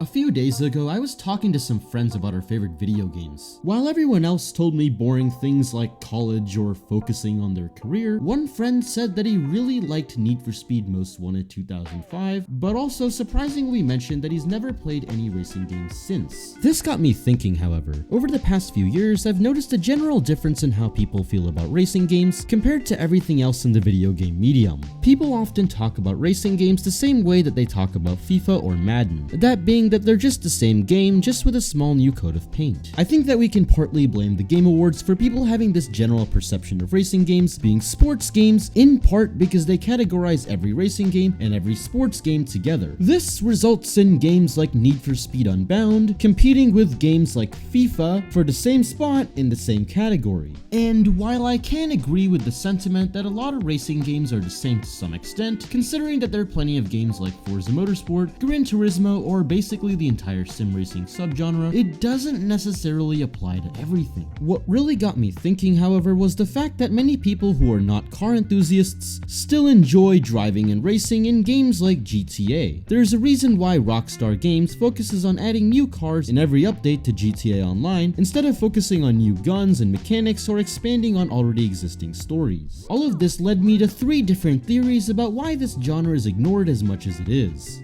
A few days ago, I was talking to some friends about our favorite video games. While everyone else told me boring things like college or focusing on their career, one friend said that he really liked Need for Speed Most Wanted 2005, but also surprisingly mentioned that he's never played any racing games since. This got me thinking, however. Over the past few years, I've noticed a general difference in how people feel about racing games compared to everything else in the video game medium. People often talk about racing games the same way that they talk about FIFA or Madden, that being that they're just the same game, just with a small new coat of paint. I think that we can partly blame the Game Awards for people having this general perception of racing games being sports games, in part because they categorize every racing game and every sports game together. This results in games like Need for Speed Unbound competing with games like FIFA for the same spot in the same category. And while I can agree with the sentiment that a lot of racing games are the same to some extent, considering that there are plenty of games like Forza Motorsport, Gran Turismo, or basically the entire sim racing subgenre, it doesn't necessarily apply to everything. What really got me thinking, however, was the fact that many people who are not car enthusiasts still enjoy driving and racing in games like GTA. There's a reason why Rockstar Games focuses on adding new cars in every update to GTA Online instead of focusing on new guns and mechanics or expanding on already existing stories. All of this led me to 3 different theories about why this genre is ignored as much as it is.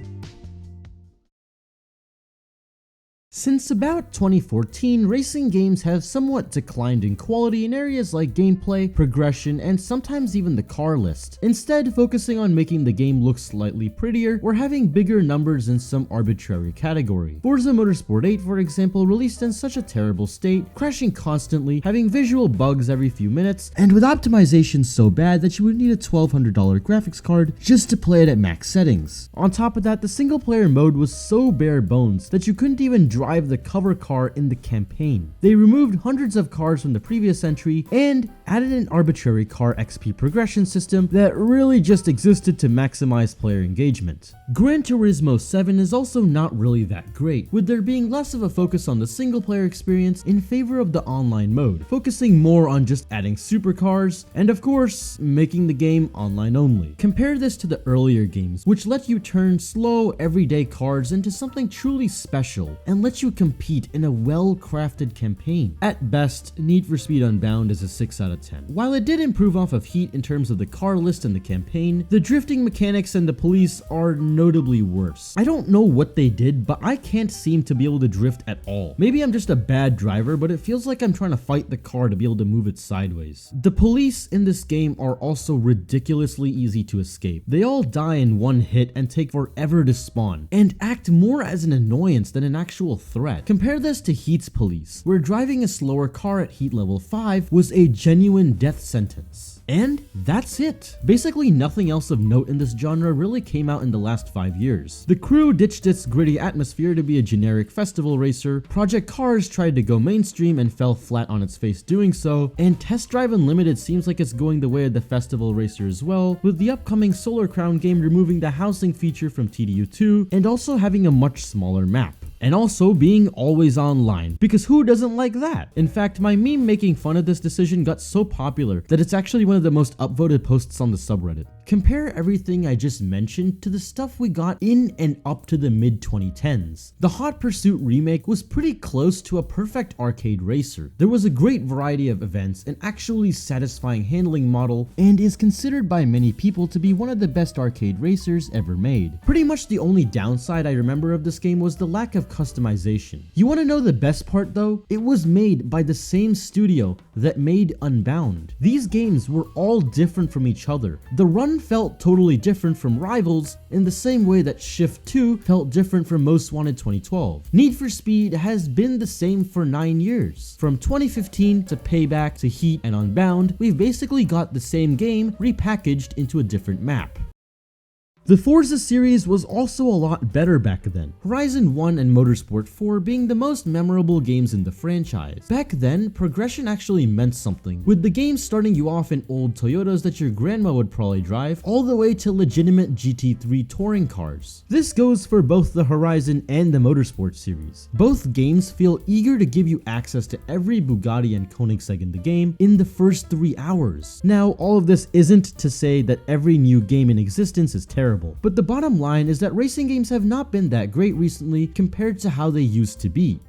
Since about 2014, racing games have somewhat declined in quality in areas like gameplay, progression, and sometimes even the car list, instead focusing on making the game look slightly prettier or having bigger numbers in some arbitrary category. Forza Motorsport 8, for example, released in such a terrible state, crashing constantly, having visual bugs every few minutes, and with optimization so bad that you would need a $1,200 graphics card just to play it at max settings. On top of that, the single player mode was so bare bones that you couldn't even drive the cover car in the campaign. They removed hundreds of cars from the previous entry and added an arbitrary car XP progression system that really just existed to maximize player engagement. Gran Turismo 7 is also not really that great, with there being less of a focus on the single player experience in favor of the online mode, focusing more on just adding supercars and of course making the game online only. Compare this to the earlier games, which let you turn slow everyday cars into something truly special and let you compete in a well-crafted campaign. At best, Need for Speed Unbound is a 6 out of 10. While it did improve off of Heat in terms of the car list and the campaign, the drifting mechanics and the police are notably worse. I don't know what they did, but I can't seem to be able to drift at all. Maybe I'm just a bad driver, but it feels like I'm trying to fight the car to be able to move it sideways. The police in this game are also ridiculously easy to escape. They all die in one hit and take forever to spawn, and act more as an annoyance than an actual threat. Compare this to Heat's police, where driving a slower car at Heat level 5 was a genuine death sentence. And that's it. Basically nothing else of note in this genre really came out in the last 5 years. The Crew ditched its gritty atmosphere to be a generic festival racer, Project Cars tried to go mainstream and fell flat on its face doing so, and Test Drive Unlimited seems like it's going the way of the festival racer as well, with the upcoming Solar Crown game removing the housing feature from TDU2 and also having a much smaller map. And also being always online, because who doesn't like that? In fact, my meme making fun of this decision got so popular that it's actually one of the most upvoted posts on the subreddit. Compare everything I just mentioned to the stuff we got in and up to the mid-2010s. The Hot Pursuit remake was pretty close to a perfect arcade racer. There was a great variety of events, an actually satisfying handling model, and is considered by many people to be one of the best arcade racers ever made. Pretty much the only downside I remember of this game was the lack of customization. You want to know the best part though? It was made by the same studio that made Unbound. These games were all different from each other. The run felt totally different from Rivals in the same way that Shift 2 felt different from Most Wanted 2012. Need for Speed has been the same for 9 years. From 2015 to Payback to Heat and Unbound, we've basically got the same game repackaged into a different map. The Forza series was also a lot better back then, Horizon 1 and Motorsport 4 being the most memorable games in the franchise. Back then, progression actually meant something, with the game starting you off in old Toyotas that your grandma would probably drive, all the way to legitimate GT3 touring cars. This goes for both the Horizon and the Motorsport series. Both games feel eager to give you access to every Bugatti and Koenigsegg in the game in the first 3 hours. Now, all of this isn't to say that every new game in existence is terrible. terrible. But the bottom line is that racing games have not been that great recently compared to how they used to be.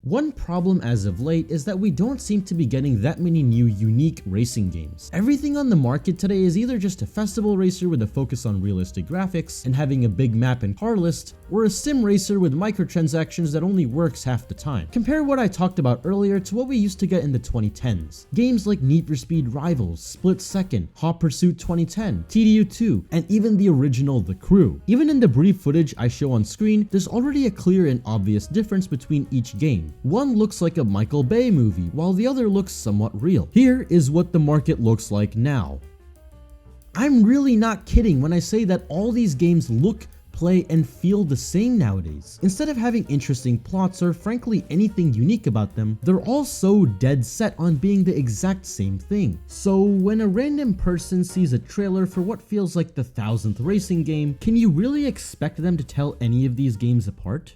One problem as of late is that we don't seem to be getting that many new unique racing games. Everything on the market today is either just a festival racer with a focus on realistic graphics and having a big map and car list, or a sim racer with microtransactions that only works half the time. Compare what I talked about earlier to what we used to get in the 2010s. Games like Need for Speed Rivals, Split Second, Hot Pursuit 2010, TDU2, and even the original The Crew. Even in the brief footage I show on screen, there's already a clear and obvious difference between each game. One looks like a Michael Bay movie, while the other looks somewhat real. Here is what the market looks like now. I'm really not kidding when I say that all these games look, play, and feel the same nowadays. Instead of having interesting plots or frankly anything unique about them, they're all so dead set on being the exact same thing. So when a random person sees a trailer for what feels like the 1000th racing game, can you really expect them to tell any of these games apart?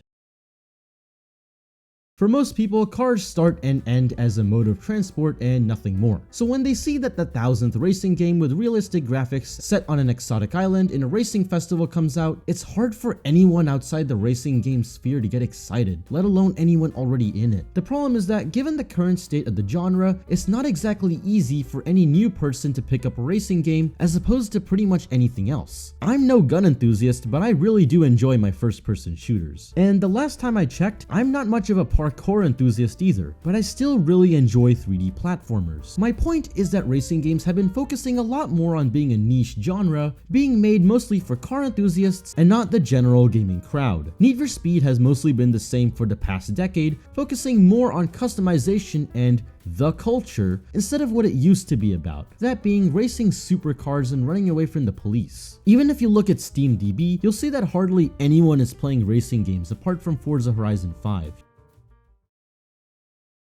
For most people, cars start and end as a mode of transport and nothing more. So when they see that the 1000th racing game with realistic graphics set on an exotic island in a racing festival comes out, it's hard for anyone outside the racing game sphere to get excited, let alone anyone already in it. The problem is that given the current state of the genre, it's not exactly easy for any new person to pick up a racing game as opposed to pretty much anything else. I'm no gun enthusiast, but I really do enjoy my first-person shooters. And the last time I checked, I'm not much of a parkour enthusiast either, but I still really enjoy 3D platformers. My point is that racing games have been focusing a lot more on being a niche genre, being made mostly for car enthusiasts and not the general gaming crowd. Need for Speed has mostly been the same for the past decade, focusing more on customization and the culture instead of what it used to be about, that being racing supercars and running away from the police. Even if you look at SteamDB, you'll see that hardly anyone is playing racing games apart from Forza Horizon 5.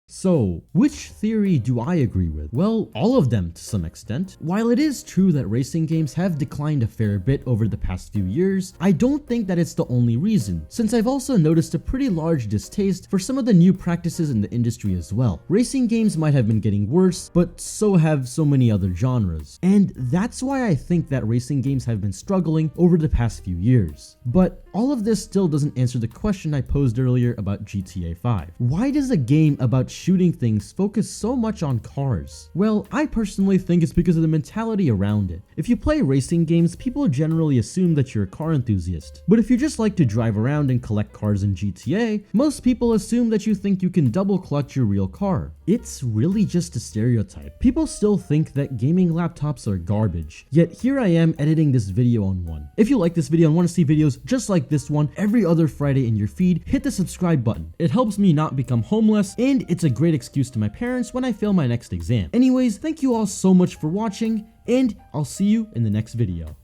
So, which theory do I agree with? Well, all of them to some extent. While it is true that racing games have declined a fair bit over the past few years, I don't think that it's the only reason, since I've also noticed a pretty large distaste for some of the new practices in the industry as well. Racing games might have been getting worse, but so have so many other genres. And that's why I think that racing games have been struggling over the past few years. But all of this still doesn't answer the question I posed earlier about GTA 5. Why does a game about shooting things focus so much on cars? Well, I personally think it's because of the mentality around it. If you play racing games, people generally assume that you're a car enthusiast. But if you just like to drive around and collect cars in GTA, most people assume that you think you can double clutch your real car. It's really just a stereotype. People still think that gaming laptops are garbage. Yet here I am editing this video on one. If you like this video and want to see videos just like this one every other Friday in your feed, hit the subscribe button. It helps me not become homeless, and it's a great excuse to my parents when I fail my next exam. Anyways, thank you all so much for watching, and I'll see you in the next video.